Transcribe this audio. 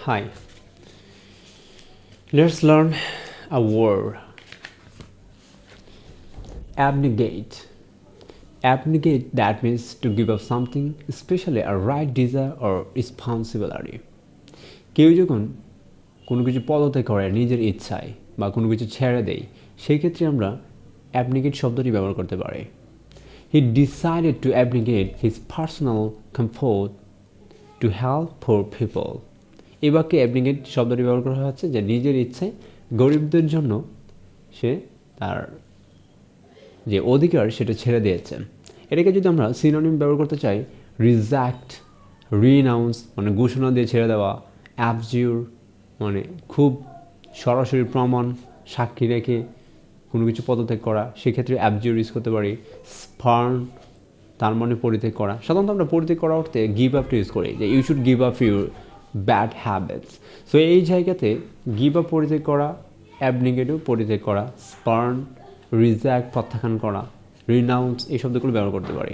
Hi, let's learn a word. Abnegate. Abnegate, that means to give up something, especially a right desire or responsibility. কেউ যখন কোনো কিছু পদত্যাগ করে নিজের ইচ্ছায় বা কোনো কিছু ছেড়ে দেয়, সেই ক্ষেত্রে আমরা অ্যাবনিগেট শব্দটি ব্যবহার করতে পারি। He decided to abnegate his personal comfort to help poor people. এই বাক্যে অ্যাবনিগেট শব্দটি ব্যবহার করা হচ্ছে যে নিজের ইচ্ছায় গরিবদের জন্য সে তার যে অধিকার সেটা ছেড়ে দিয়েছে। এটাকে যদি আমরা সিনোনিম ব্যবহার করতে চাই, রিজেক্ট, রিনাউন্স মানে ঘোষণা দিয়ে ছেড়ে দেওয়া, অ্যাবজিউর মানে খুব সরাসরি প্রমাণ সাক্ষী রেখে কোনো কিছু পদত্যাগ করা, সেক্ষেত্রে অ্যাবজিউর ইউজ করতে পারি। স্পার্ন তার মানে পরিত্যাগ করা। সাধারণত আমরা পরিত্যাগ করা অর্থে গিভ আপটা ইউজ করি, যে you should give up your bad habits. So এই জায়গাতে গিভ আপ পরিত্যাগ করা, অ্যাবনিগেটও পরিত্যাগ করা, স্পার্ন রিজেক্ট প্রত্যাখ্যান করা, রিনাউন্স এই শব্দগুলো ব্যবহার করতে পারি।